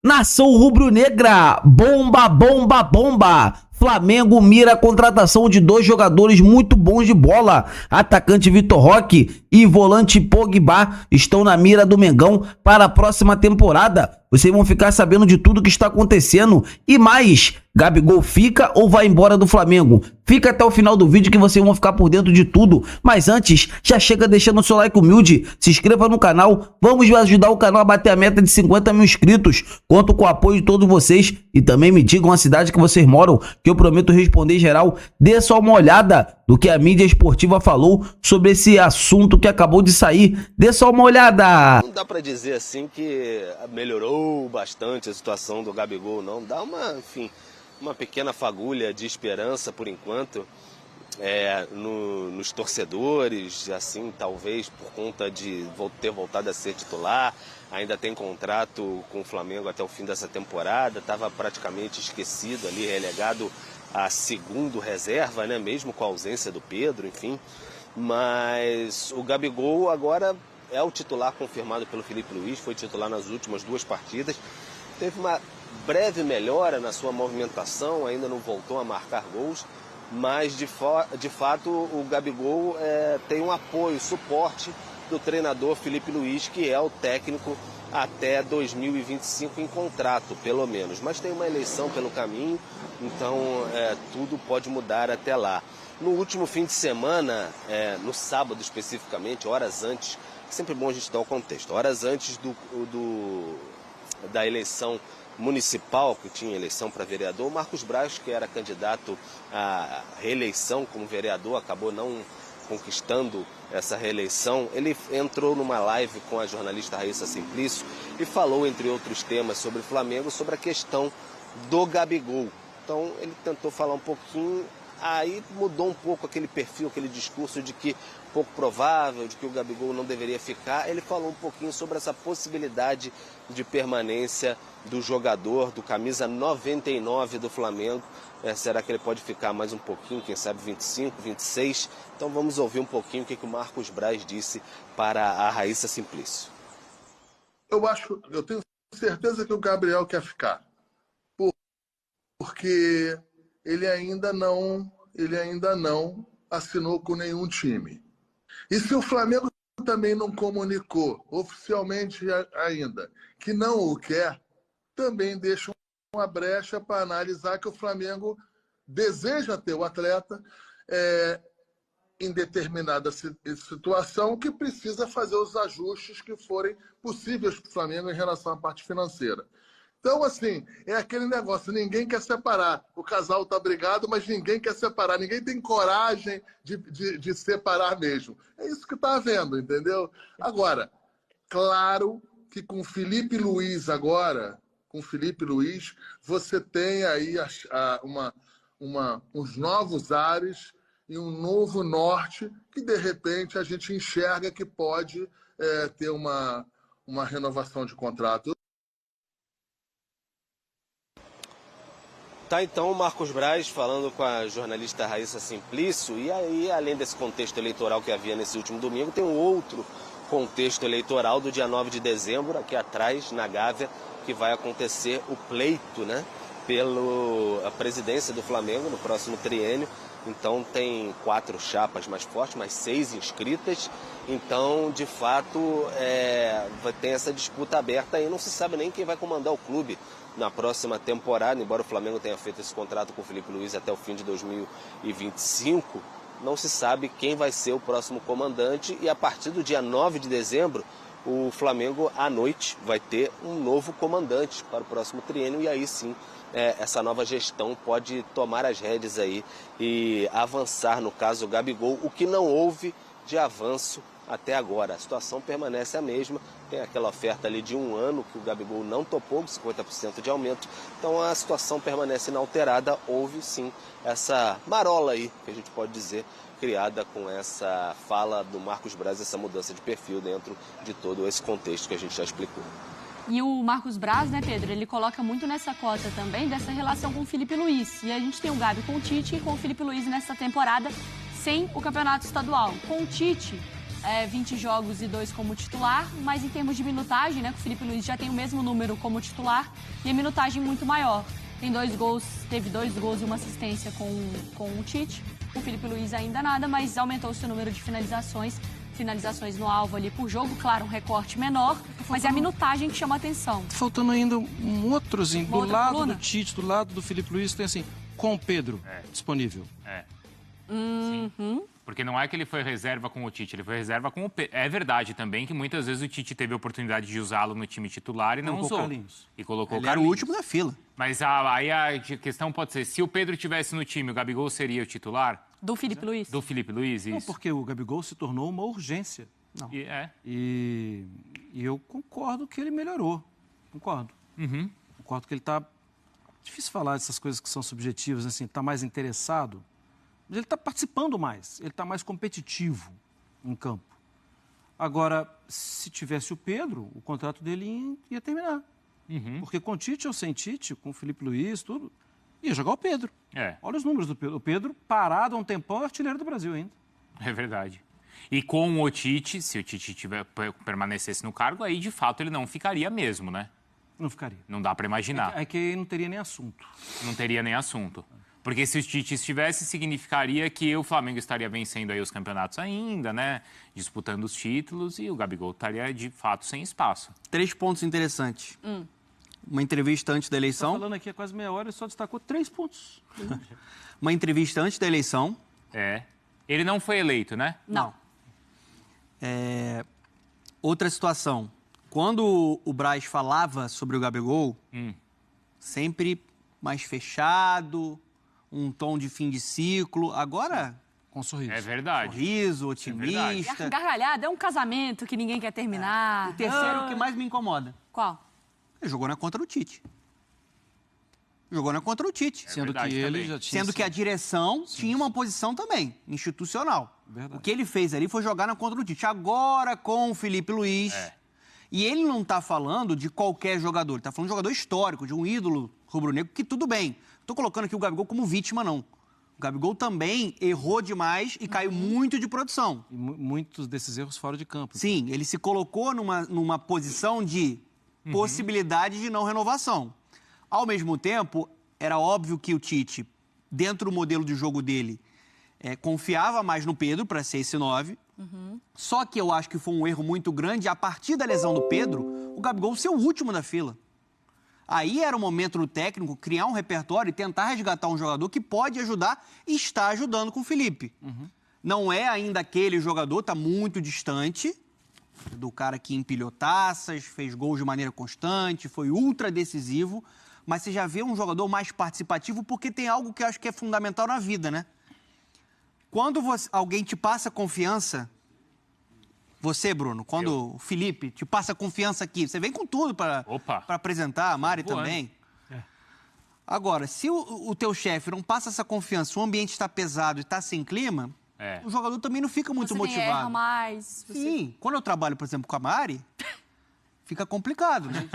Nação rubro-negra, bomba, bomba, bomba. Flamengo mira a contratação de dois jogadores muito bons de bola. Atacante Vitor Roque e volante Pogba estão na mira do Mengão para a próxima temporada. Vocês vão ficar sabendo de tudo que está acontecendo e mais. Gabigol fica ou vai embora do Flamengo? Fica até o final do vídeo que vocês vão ficar por dentro de tudo. Mas antes, já chega deixando o seu like humilde, se inscreva no canal, vamos ajudar o canal a bater a meta de 50 mil inscritos. Conto com o apoio de todos vocês e também me digam a cidade que vocês moram, que eu prometo responder geral. Dê só uma olhada do que a mídia esportiva falou sobre esse assunto que acabou de sair. Dê só uma olhada. Não dá pra dizer assim que melhorou bastante a situação do Gabigol, não. Dá uma pequena fagulha de esperança por enquanto nos torcedores, assim, talvez por conta de ter voltado a ser titular. Ainda tem contrato com o Flamengo até o fim dessa temporada, estava praticamente esquecido ali, relegado a segundo reserva, né? Mesmo com a ausência do Pedro, enfim. Mas o Gabigol agora é o titular confirmado pelo Felipe Luiz, foi titular nas últimas duas partidas. Teve uma breve melhora na sua movimentação, ainda não voltou a marcar gols, mas de fato o Gabigol tem um apoio, suporte do treinador Felipe Luiz, que é o técnico até 2025 em contrato, pelo menos. Mas tem uma eleição pelo caminho, então tudo pode mudar até lá. No último fim de semana, no sábado especificamente, horas antes, é sempre bom a gente dar o contexto, horas antes da eleição municipal, que tinha eleição para vereador, o Marcos Braz, que era candidato à reeleição como vereador, acabou não conquistando essa reeleição. Ele entrou numa live com a jornalista Raíssa Simplício e falou, entre outros temas, sobre o Flamengo, sobre a questão do Gabigol. Então ele tentou falar um pouquinho, aí mudou um pouco aquele perfil, aquele discurso de que pouco provável, de que o Gabigol não deveria ficar. Ele falou um pouquinho sobre essa possibilidade de permanência do jogador, do camisa 99 do Flamengo. Será que ele pode ficar mais um pouquinho, quem sabe 25, 26? Então vamos ouvir um pouquinho o que o Marcos Braz disse para a Raíssa Simplício. Eu tenho certeza que o Gabriel quer ficar, porque ele ainda não assinou com nenhum time. E se o Flamengo também não comunicou oficialmente ainda que não o quer, também deixa uma brecha para analisar que o Flamengo deseja ter o atleta em determinada situação, que precisa fazer os ajustes que forem possíveis para o Flamengo em relação à parte financeira. Então, assim, é aquele negócio, ninguém quer separar. O casal está brigado, mas ninguém quer separar. Ninguém tem coragem de separar mesmo. É isso que está havendo, entendeu? Agora, claro que com o Felipe Luiz agora, você tem aí uns novos ares e um novo norte que, de repente, a gente enxerga que pode ter uma renovação de contrato. Tá, então, o Marcos Braz falando com a jornalista Raíssa Simplício. E aí, além desse contexto eleitoral que havia nesse último domingo, tem um outro contexto eleitoral do dia 9 de dezembro, aqui atrás, na Gávea, que vai acontecer o pleito, né, pela presidência do Flamengo no próximo triênio. Então tem 4 chapas mais fortes, mais 6 inscritas. Então, de fato, tem essa disputa aberta aí. Não se sabe nem quem vai comandar o clube na próxima temporada, embora o Flamengo tenha feito esse contrato com o Felipe Luiz até o fim de 2025, não se sabe quem vai ser o próximo comandante. E a partir do dia 9 de dezembro, o Flamengo, à noite, vai ter um novo comandante para o próximo triênio. E aí sim, essa nova gestão pode tomar as rédeas aí e avançar, no caso, o Gabigol, o que não houve de avanço até agora. A situação permanece a mesma. Tem aquela oferta ali de 1 ano que o Gabigol não topou, 50% de aumento. Então a situação permanece inalterada. Houve sim essa marola aí, que a gente pode dizer, criada com essa fala do Marcos Braz, essa mudança de perfil dentro de todo esse contexto que a gente já explicou. E o Marcos Braz, né, Pedro, ele coloca muito nessa cota também dessa relação com o Felipe Luiz. E a gente tem o Gabi com o Tite e com o Felipe Luiz nessa temporada sem o campeonato estadual. Com o Tite, 20 jogos e 2 como titular, mas em termos de minutagem, né, o Felipe Luiz já tem o mesmo número como titular e a minutagem muito maior. Tem 2 gols, teve 2 gols e uma assistência com o Tite. O Felipe Luiz ainda nada, mas aumentou o seu número de finalizações no alvo ali por jogo. Claro, um recorte menor, mas é a minutagem que chama a atenção. Tá faltando ainda um outrozinho. Do lado coluna? do Tite, do lado do Felipe Luiz, tem assim, com o Pedro disponível. Sim. Porque não é que ele foi reserva com o Tite, ele foi reserva com o Pedro. É verdade também que muitas vezes o Tite teve a oportunidade de usá-lo no time titular e não usou. Carlinhos. E colocou o Ele era o Carlinhos. último da fila. Mas aí a questão pode ser, se o Pedro estivesse no time, o Gabigol seria o titular? Do Felipe Luiz? Do Felipe Luiz, Não, isso. porque o Gabigol se tornou uma urgência. E eu concordo que ele melhorou. Concordo. Concordo que ele está... Difícil falar dessas coisas que são subjetivas, assim, está mais interessado. Mas ele está participando mais, ele está mais competitivo em campo. Agora, se tivesse o Pedro, o contrato dele ia terminar. Porque com Tite ou sem Tite, com o Felipe Luiz, tudo, ia jogar o Pedro. Olha os números do Pedro. O Pedro, parado há um tempão, é artilheiro do Brasil ainda. É verdade. E com o Tite, se o Tite permanecesse no cargo, aí de fato ele não ficaria mesmo, né? Não ficaria. Não dá para imaginar. É que aí não teria nem assunto. Não teria nem assunto. Porque se o Tite estivesse, significaria que o Flamengo estaria vencendo aí os campeonatos ainda, né? Disputando os títulos e o Gabigol estaria, de fato, sem espaço. 3 pontos interessantes. Uma entrevista antes da eleição. Falando aqui há quase meia hora, ele só destacou 3 pontos. Uma entrevista antes da eleição. Ele não foi eleito, né? Não. Outra situação. Quando o Braz falava sobre o Gabigol, sempre mais fechado, um tom de fim de ciclo. Agora, Com sorriso. É verdade. sorriso, É otimista. Gargalhada, é um casamento que ninguém quer terminar. O terceiro que mais me incomoda. Qual? Ele jogou na contra do Tite. Jogou na contra do Tite. Sendo que verdade ele também. já tinha... Sendo que a direção tinha uma posição também, institucional. Verdade. O que ele fez ali foi jogar na contra do Tite. Agora com o Felipe Luiz. E ele não está falando de qualquer jogador, ele está falando de um jogador histórico, de um ídolo rubro-negro, que tudo bem. Não estou colocando aqui o Gabigol como vítima, não. O Gabigol também errou demais e caiu muito de produção. E muitos desses erros fora de campo. Sim, ele se colocou numa posição de possibilidade de não renovação. Ao mesmo tempo, era óbvio que o Tite, dentro do modelo de jogo dele, confiava mais no Pedro para ser esse 9. Só que eu acho que foi um erro muito grande, a partir da lesão do Pedro, o Gabigol ser o último da fila. Aí era o momento do técnico criar um repertório e tentar resgatar um jogador que pode ajudar e está ajudando com o Felipe. Não é ainda aquele jogador, está muito distante do cara que empilhou taças, fez gols de maneira constante, foi ultra decisivo, mas você já vê um jogador mais participativo porque tem algo que eu acho que é fundamental na vida, né? Quando alguém te passa confiança, você, Bruno, quando o Felipe te passa confiança aqui, você vem com tudo para apresentar, a Mari também. Agora, se o teu chefe não passa essa confiança, o ambiente está pesado e está sem clima, o jogador também não fica muito motivado. Você erra mais. Sim, quando eu trabalho, por exemplo, com a Mari, fica complicado, né?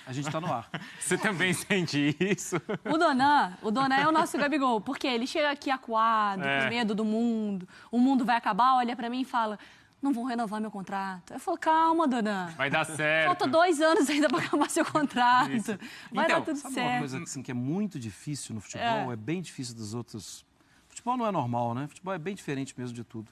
A gente tá no ar. Você também sente isso? O Donan é o nosso Gabigol, porque ele chega aqui acuado, com medo do mundo, o mundo vai acabar, olha pra mim e fala, não vão renovar meu contrato. Eu falo, calma, Donan. Vai dar certo. Falta 2 anos ainda pra acabar seu contrato. Isso. Vai Então, dar tudo Sabe certo. uma coisa assim, que é muito difícil no futebol? É bem difícil dos outros... Futebol não é normal, né? Futebol é bem diferente mesmo de tudo.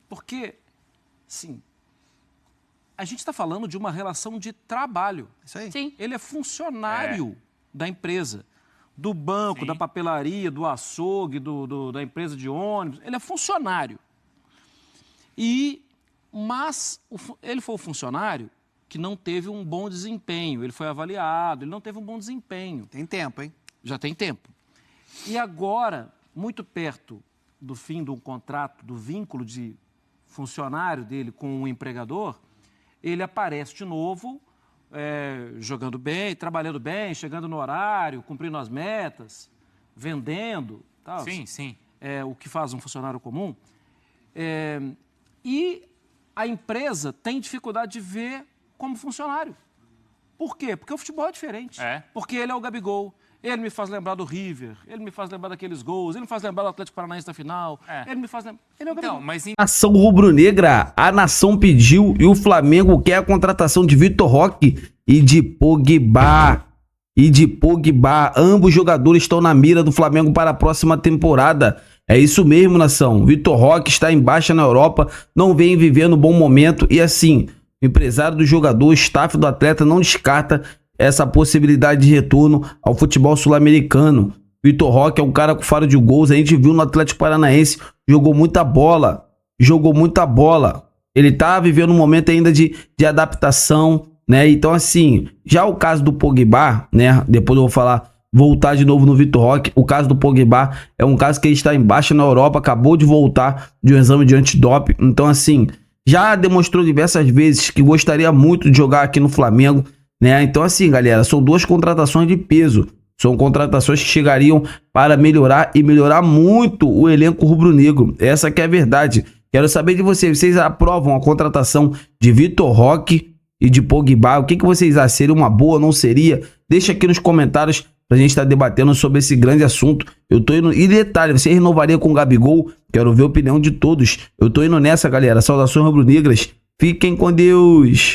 Porque, sim, a gente está falando de uma relação de trabalho. Isso aí. Sim. Ele é funcionário da empresa, do banco, da papelaria, do açougue, da empresa de ônibus. Ele é funcionário. Mas ele foi o funcionário que não teve um bom desempenho. Ele foi avaliado, ele não teve um bom desempenho. Tem tempo, hein? Já tem tempo. E agora, muito perto do fim do contrato, do vínculo de funcionário dele com o empregador, ele aparece de novo, jogando bem, trabalhando bem, chegando no horário, cumprindo as metas, vendendo. Tal. Sim. O que faz um funcionário comum. E a empresa tem dificuldade de ver como funcionário. Por quê? Porque o futebol é diferente. Porque ele é o Gabigol, Ele me faz lembrar do River, ele me faz lembrar daqueles gols, ele me faz lembrar do Atlético Paranaense da final, ele me faz lembrar... Ele é o Gabigol. Mas Nação rubro-negra, a nação pediu e o Flamengo quer a contratação de Vitor Roque e de Pogba. Ambos jogadores estão na mira do Flamengo para a próxima temporada. É isso mesmo, nação. Vitor Roque está em baixa na Europa, não vem vivendo um bom momento e assim, o empresário do jogador, o staff do atleta não descarta essa possibilidade de retorno ao futebol sul-americano. Vitor Roque é um cara com faro de gols, a gente viu no Atlético Paranaense, jogou muita bola. Ele tá vivendo um momento ainda de adaptação, né? Então assim, já o caso do Pogba, né? Depois eu vou voltar de novo no Vitor Roque. O caso do Pogba é um caso que ele está em baixa na Europa, acabou de voltar de um exame de antidoping. Então assim, já demonstrou diversas vezes que gostaria muito de jogar aqui no Flamengo, né? Então assim, galera, são duas contratações de peso. São contratações que chegariam para melhorar e melhorar muito o elenco rubro-negro. Essa que é a verdade. Quero saber de vocês. Vocês aprovam a contratação de Vitor Roque e de Pogba? O que vocês acham? Seria uma boa, não seria? Deixa aqui nos comentários pra gente estar debatendo sobre esse grande assunto. Eu tô indo... E detalhe, você renovaria com o Gabigol? Quero ver a opinião de todos. Eu tô indo nessa, galera. Saudações rubro-negras. Fiquem com Deus.